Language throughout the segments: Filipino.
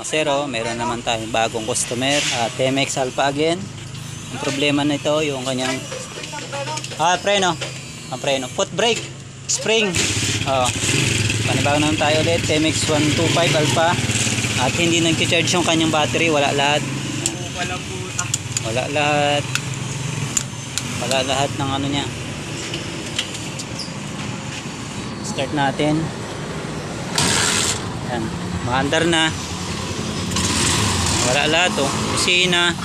Mga zero, meron naman tayong bagong customer, TMX Alpha again. Ang problema nito yung kanyang preno. Ang preno, foot brake, spring. Panibago naman tayo ulit, TMX 125 Alpha. At hindi nag-charge yung kanyang battery, wala lahat. Wala lahat. Wala lahat ng ano niya. Start natin. Yan, maandar na. Wala lahat oh. Kusina,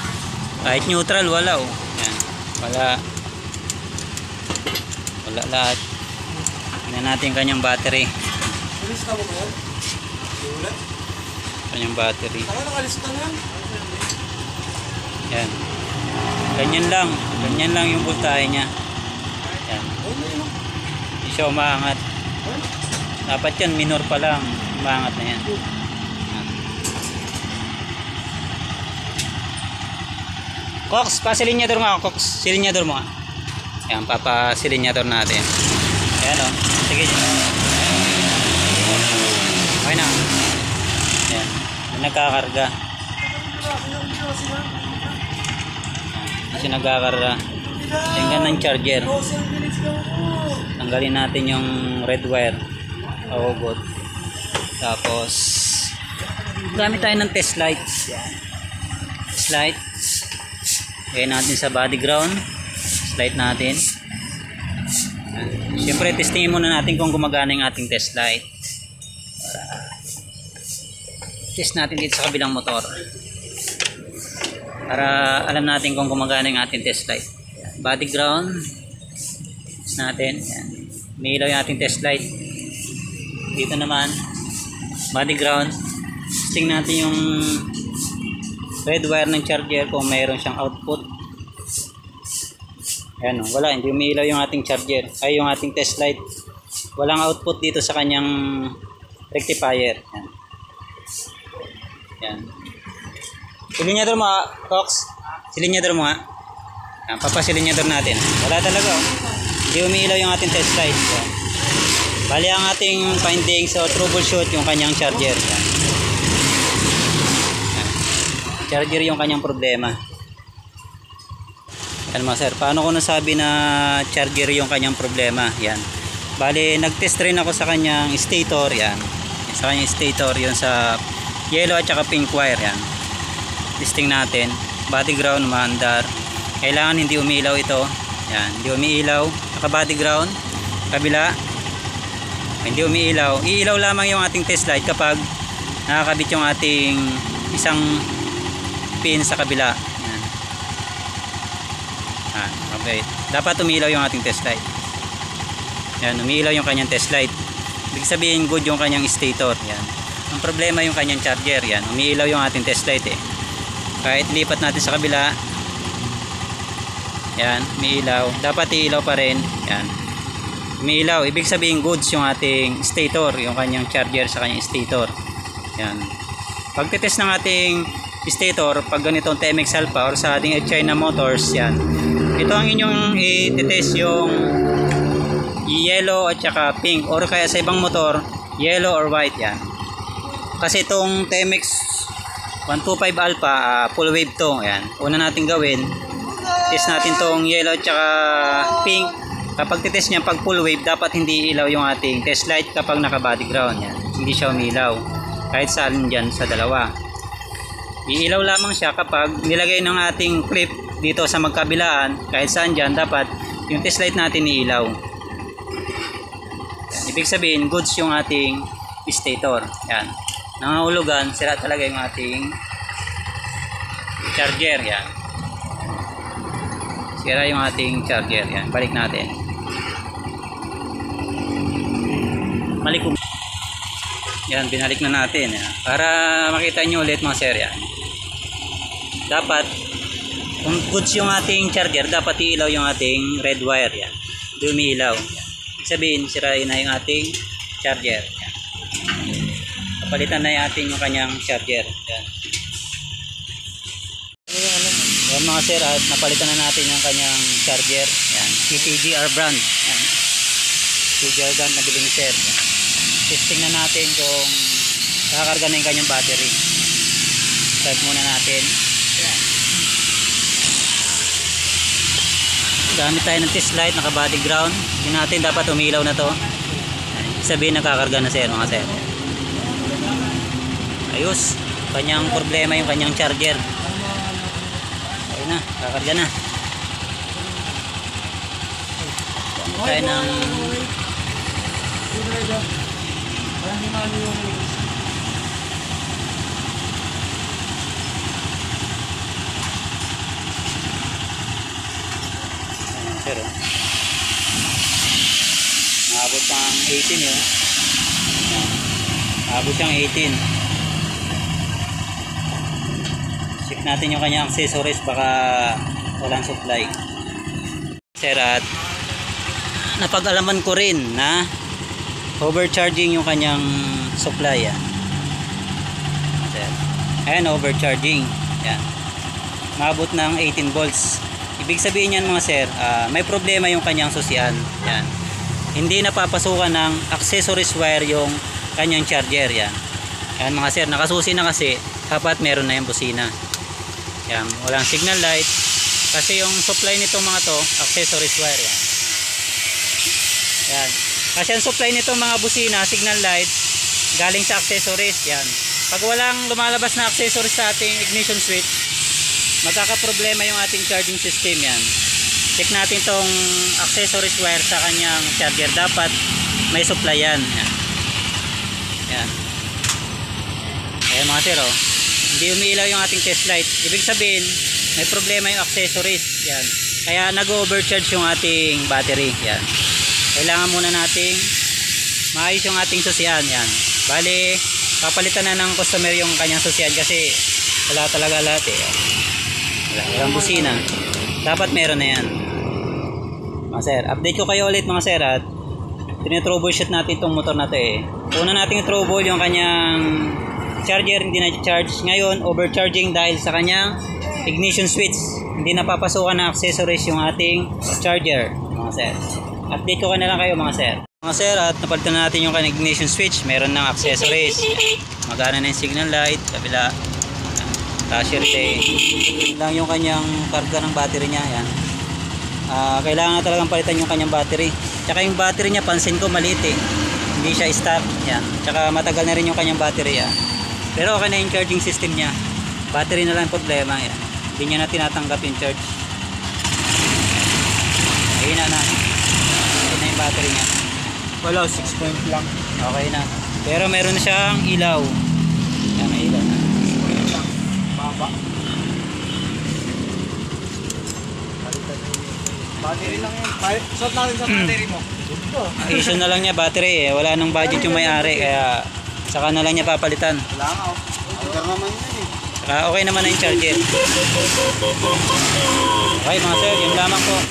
kahit neutral wala oh. Yan, wala lahat. Tingnan natin kanyang battery. Kanyang battery. Yan. Ganyan lang yung voltahe niya. Yan. Hindi siya umaangat. Dapat yan minor pa lang. Umaangat na yan. Cox, pasilinyador nga, Cox. Silinyador mo nga. Yan, papasilinyador natin. Ayan o. Sige. Okay na. Yan. Nagkakarga. Kasi nagkakarga. Tingnan ng charger. Tanggalin natin yung red wire. Good. Tapos gamit tayo ng test lights. Yan. Test lights. Lagyan natin sa body ground. Light natin. Siyempre testingin muna natin kung gumagana yung ating test light. Test natin dito sa kabilang motor para alam natin kung gumagana yung ating test light. Body ground. Test natin. May ilaw yung ating test light. Dito naman body ground. Testing natin yung red wire ng charger kung mayroon siyang output. Ayan, wala, hindi umiilaw yung ating charger ay yung ating test light. Walang output dito sa kanyang rectifier. Ayan. Ayan. Silinyador mo nga, Cox. Silinyador mo nga. Ayan, papasilinyador natin. Wala talaga oh. Hindi umiilaw yung ating test light. Ayan. Bali ang ating findings o troubleshoot yung kanyang charger. Ayan. Charger yung kanyang problema. Yan mga sir, paano ko nasabi na charger yung kanyang problema? Yan. Bali, nag-test rin ako sa kanyang stator. Yan. Sa kanyang stator, yun sa yellow at saka pink wire. Yan. Testing natin. Body ground, maandar. Kailangan hindi umiilaw ito. Yan. Hindi umiilaw. Naka body ground. Kabila. Hindi umiilaw. Iilaw lamang yung ating test light kapag nakakabit yung ating isang pin sa kabila. Yan. Okay. Dapat umiilaw yung ating test light. Yan, umiilaw yung kanyang test light. Ibig sabihin good yung kanyang stator. Yan. Ang problema yung kanyang charger. Yan, umiilaw yung ating test light eh. Kahit lipat natin sa kabila. Yan, umiilaw. Dapat iilaw pa rin. Yan. Umiilaw, ibig sabihin goods yung ating stator, yung kanyang charger sa kanyang stator. Yan. Pagtitest ng ating stator, pag ganitong TMX Alpha or sa ating China Motors, yan. Ito ang inyong i-test yung yellow at saka pink or kaya sa ibang motor, yellow or white yan. Kasi itong TMX 125 Alpha, full wave to. Yan. Una natin gawin, test natin tong yellow at saka pink. Kapag titest niya pag full wave, dapat hindi ilaw yung ating test light kapag naka body ground. Yan. Hindi siya umilaw. Kahit saan dyan sa dalawa. Iilaw lamang siya kapag nilagay ng ating clip dito sa magkabilaan, kahit saan dyan, dapat yung test light natin iilaw. Yan. Ibig sabihin, goods yung ating stator. Yan. Nangahulugan, sira talaga yung ating charger. Yan. Sira yung ating charger. Yan. Balik natin. Balik ko. Yan, binalik na natin. Yan. Para makita nyo ulit mga sir. Yan. Dapat kung goods yung ating charger, dapat iilaw yung ating red wire. Yan. Hindi umiilaw. Sabihin, sirain na yung ating charger. Yan. Kapalitan na yung kanyang charger. Yan. Yan mga sir, at napalitan na natin yung kanyang charger. Yan. CTGR brand. Yan. CTGR brand na bilhin ni sir. Yan. Testing na natin kung nakakarga na yung kanyang battery. Start muna natin. Gamit tayo ng test light, naka body ground. Hindi natin dapat umilaw na to. Sabihin nakakarga na sir mga sir. Ayos. Kanyang problema yung kanyang charger. Okay na, kakarga na. Tayo ng sir, maabot pang 18 yun. Maabot siyang 18. Check natin yung kanyang accessories, baka walang supply sir. At napag-alaman ko rin na overcharging yung kanyang supply yan. Ayan, overcharging yan. Maabot ng 18 volts. Ibig sabihin yan mga sir, may problema yung kanyang susian yan. Hindi napapasukan ng accessories wire yung kanyang charger yan. Yan mga sir, nakasusi na kasi dapat meron na yung busina yan. Walang signal light kasi yung supply nitong mga to accessories wire yan. Yan. Kasi ang supply nitong mga busina, signal light, galing sa accessories yan. Pag walang lumalabas na accessories sa ating ignition switch, magkakaproblema yung ating charging system yan. Check natin tong accessories wire sa kanyang charger, dapat may supply yan. Yan. Ayan mga sir, oh. Hindi umiilaw yung ating test light. Ibig sabihin may problema yung accessories yan. Kaya nag-overcharge yung ating battery yan. Kailangan muna nating maayos yung ating susian yan. Bali, papalitan na ng customer yung kanyang susian kasi wala talaga lahat eh. Walang busina. Dapat meron na yan mga sir. Update ko kayo ulit mga sir, at tinitroubleshoot natin itong motor na to eh. Una nating trouble yung kanyang charger, hindi na charge. Ngayon overcharging dahil sa kanyang ignition switch, hindi napapasukan ng accessories yung ating charger mga sir. Update ko na lang kayo mga sir. Mga sir, at napalitan na natin yung kanyang ignition switch, meron ng accessories. Magana na yung signal light, kabila cashier day lang yung kanyang karga ng battery niya yan. Kailangan na talagang palitan yung kanyang battery. Tsaka yung battery niya, pansin ko maliit eh, hindi siya stock yan. Tsaka matagal na rin yung kanyang battery yan. Pero okay na yung charging system niya. Battery na lang problema yan. Hindi niya na tinatanggap yung charge. Ayun na yung battery niya. Wala, 6 point lang. Okay na. Pero meron na siyang ilaw. Yan, may ilaw na. Baba. Battery lang yan. Shot natin sa battery mo. Issue na lang niya battery eh. Wala nang budget yung may-ari, kaya saka na lang niya papalitan. Wala nga, oh. Hanggang naman yun eh. Saka okay naman na yung charger. Okay mga sir, yun lamang po.